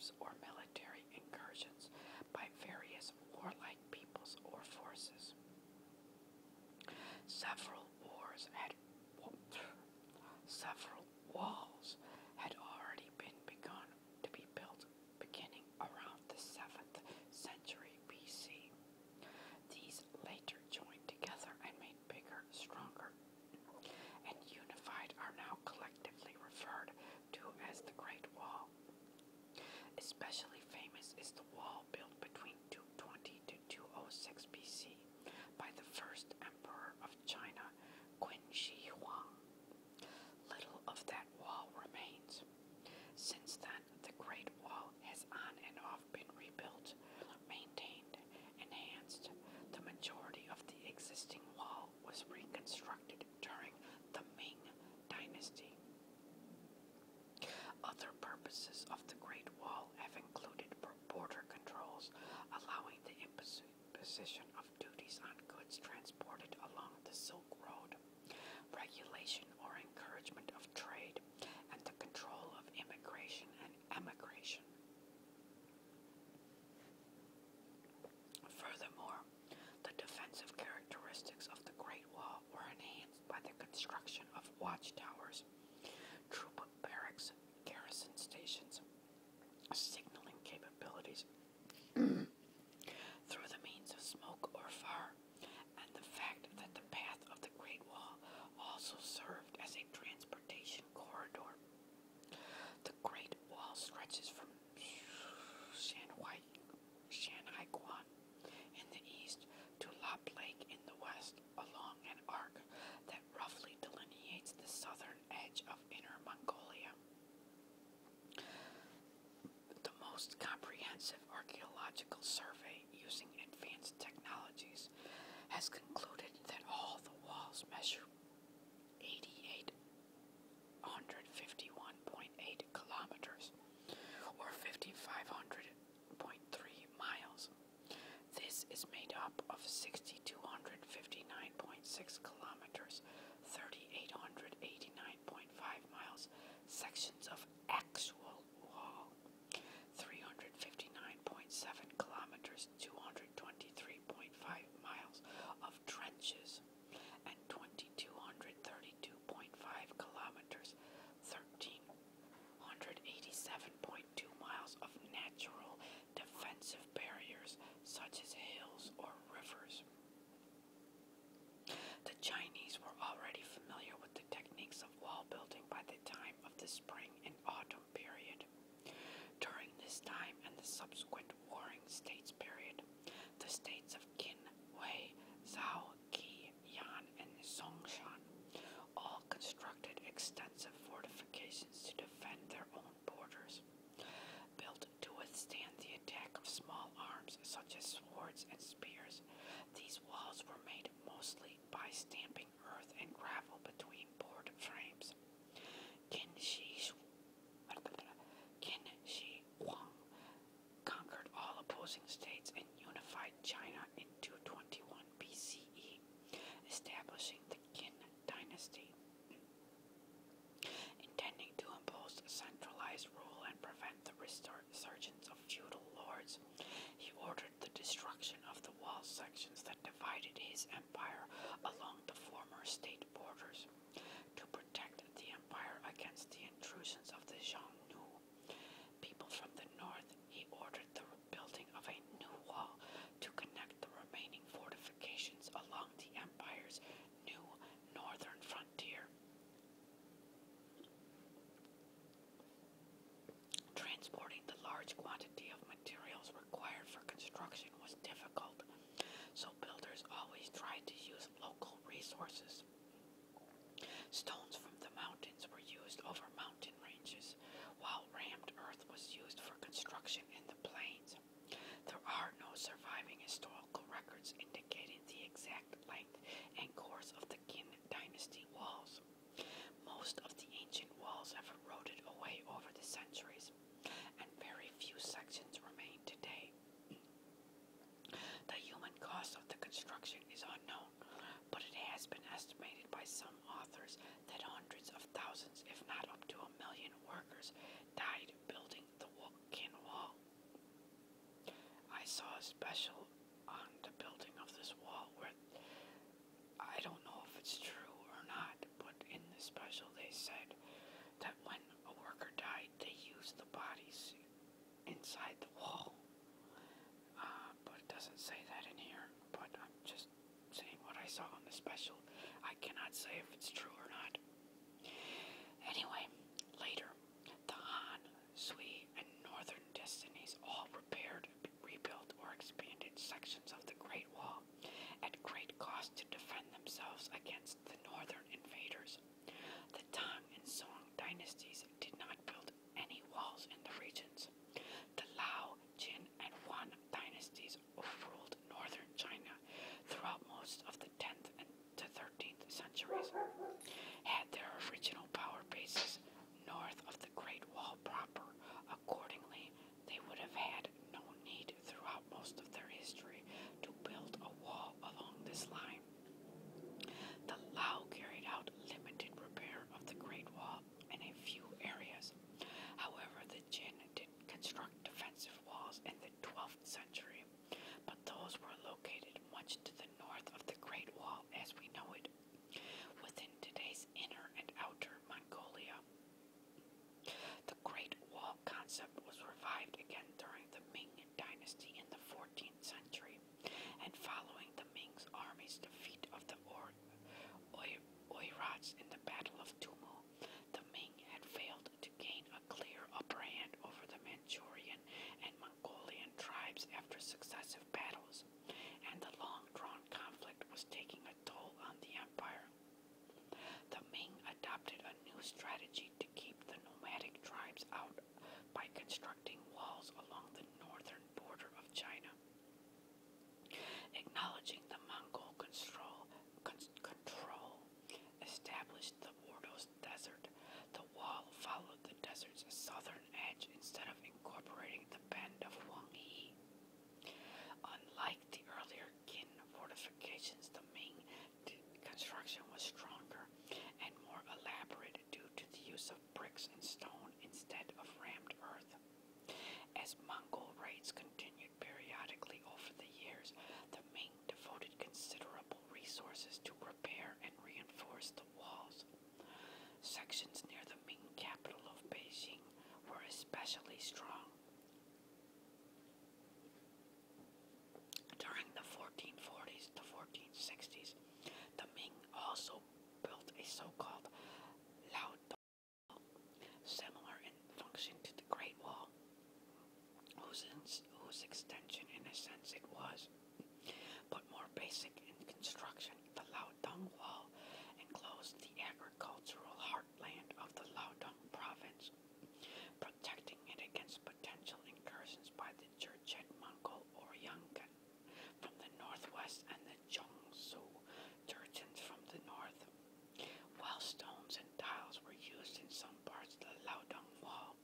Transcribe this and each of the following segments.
wars or military incursions by various warlike peoples or forces. Several walls had already been begun to be built beginning around the 7th century BC. These later joined together and made bigger, stronger, and unified are now collectively referred to as the Great Wall. Especially famous is the wall built between 220 to 206 BC by the first emperor of China, Qin Shi Huang. Little of that wall remains. Since then, the Great Wall has on and off been rebuilt, maintained, enhanced. The majority of the existing wall was reconstructed during the Ming Dynasty. Other purposes of the Great Wall have included border controls, allowing the imposition of duties on goods transported along the Silk Road, regulation or encouragement of trade, and the control of immigration and emigration. Furthermore, the defensive characteristics of the Great Wall were enhanced by the construction of watchtowers, troop barracks, garrison stations, signaling capabilities through the means of smoke or fire, and the fact that the path of the Great Wall also served as a transportation corridor. The Great Wall stretches from Shanhaiguan in the east to Lop Lake in the west along an arc that roughly delineates the southern edge of Inner Mongolia. The most comprehensive archaeological survey using advanced technologies has concluded that all the walls measure 8,851.8 kilometers, or 5,500.3 miles. This is made up of 6,259.6 kilometers, 3,889.5 miles, sections of actual wall, 359.7 kilometers, 223.5 miles of trenches, and 2,232.5 kilometers, 1,387.2 miles of natural defensive barriers such as hills or rivers. The Chinese were already familiar with the techniques of wall building by the time of the spring and autumn period. During this time and the subsequent Warring States period, the states of Qin, Wei, Zhao, Qi, Yan, and Songshan all constructed extensive fortifications to defend their own borders. Built to withstand the attack of small arms such as swords and spears, these walls were made mostly by stamping earth and gravel between board frames. Qin Shi Huang conquered all opposing states and unified China in 221 BCE, establishing the Qin dynasty. Intending to impose centralized rule and prevent the resurgence of feudal lords, he ordered the destruction of the wall sections that divided his empire along the former state borders. To protect the empire against the intrusions of the Xiongnu people from the north, he ordered the building of a new wall to connect the remaining fortifications along the empire's new northern frontier. Transporting the large quantity of materials required for construction was difficult, so builders always tried to use local resources. Stones from the mountains were used over mountain ranges, while rammed earth was used for construction in the plains. There are no surviving historical records indicating the exact length and course of the Qin dynasty walls. Most of the ancient walls have eroded away over the centuries, and very few sections remain today. The human cost of the construction is unknown, but it has been estimated by some authors that hundreds of thousands, if not up saw a special on the building of this wall where I don't know if it's true or not, but in the special they said that when a worker died, they used the bodies inside the wall. But it doesn't say that in here, but I'm just saying what I saw on the special. I cannot say if it's true or not. Anyway, later, the Han, Sui, and Northern dynasties all repaired, rebuilt, or expanded sections of the Great Wall at great cost to defend themselves against the northern invaders. The Tang and Song dynasties did not build any walls in the regions. The Lao, Jin, and Yuan dynasties overruled northern China throughout most of the 10th and to 13th centuries, had their original power bases north of the Great Wall proper. Accordingly, they would have had no need throughout most of their history to build a wall along this line. The Lao carried out limited repair of the Great Wall in a few areas. However, the Jin did construct defensive walls in the 12th century, but those were located much to the north of the Great Wall as we know it, within today's inner and outer Mongolia. The Great Wall concept was revived again during the Ming Dynasty in the 14th century, and following the Ming's army's defeat of the Oirats in the Battle of Tumu, the Ming had failed to gain a clear upper hand over the Manchurian and Mongolian tribes after successive battles, and the long-drawn conflict was taking a toll on the empire. The Ming adopted a new strategy to keep the nomadic tribes out by constructing walls along the northern border of China. Acknowledging the Mongol control established the Ordos Desert. The wall followed the desert's southern edge instead of incorporating the bend of Huanghe. Unlike the earlier Qin fortifications, the Ming construction was stronger and more elaborate due to the use of bricks and stone instead of rammed earth. As Mongol raids continued periodically over the years, the Ming devoted considerable resources to repair and reinforce the walls. Sections near the Ming capital of Beijing were especially strong. During the 1440s to 1460s, the Ming also built a so-called Liaodong Wall, similar in function to the Great Wall, whose extension in a sense it was, but more basic in construction. The Liaodong Wall enclosed the agricultural heartland of the Liaodong province, protecting it against potential incursions by the Jurchen Mongol or Yungan from the northwest and the Jiangsu Jurchens from the north. While stones and tiles were used in some parts of the Liaodong Wall,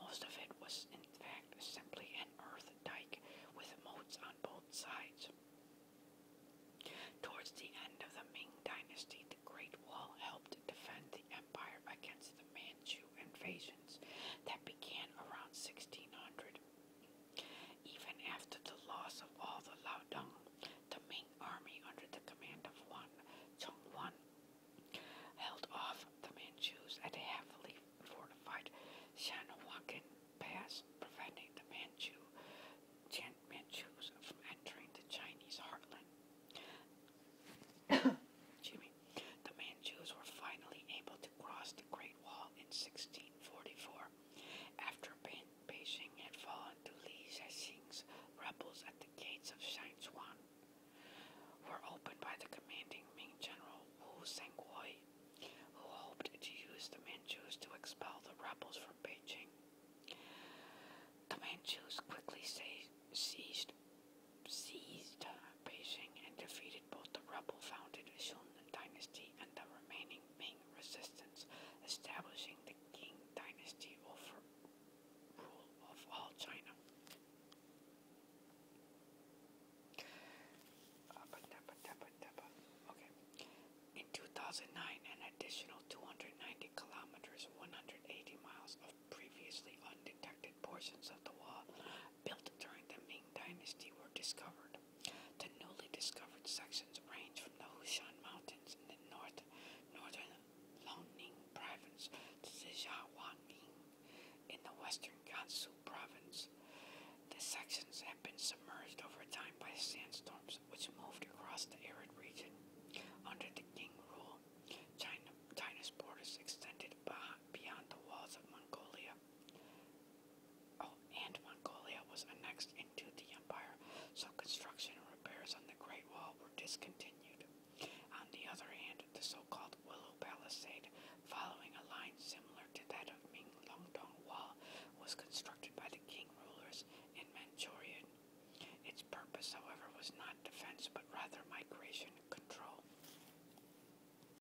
most of it was in fact simply an earth dike with moats on both sides. Towards the end of the Ming Dynasty, the Great Wall helped defend the empire against the Manchu invasions that began around 1600. Even after the loss of all the Liaodong, the Ming army under the command of Chongwan held off the Manchus at a heavily fortified Shanawakan Pass, preventing the Manchus from entering the Chinese heartland. The Manchus were finally able to cross the Great Wall in 1644, after Beijing had fallen to Li Zexing's rebels at the gates of Shangchuan, were opened by the commanding Ming general Wu Zhenghua, who hoped to use the Manchus to expel the rebels from Beijing. The Manchus quickly seized Beijing and defeated both the rebel-founded Shun dynasty and the remaining Ming resistance, establishing the Qing dynasty over rule of all China. Okay. In 2009, an additional 290 kilometers, 180 miles of previously undetected portions of the wall built during the Ming Dynasty discovered. The newly discovered sections range from the Hushan Mountains in the northern Liaoning province to the Jiahuangning in the western Gansu province. The sections have been submerged over time by sandstorms which moved across the arid region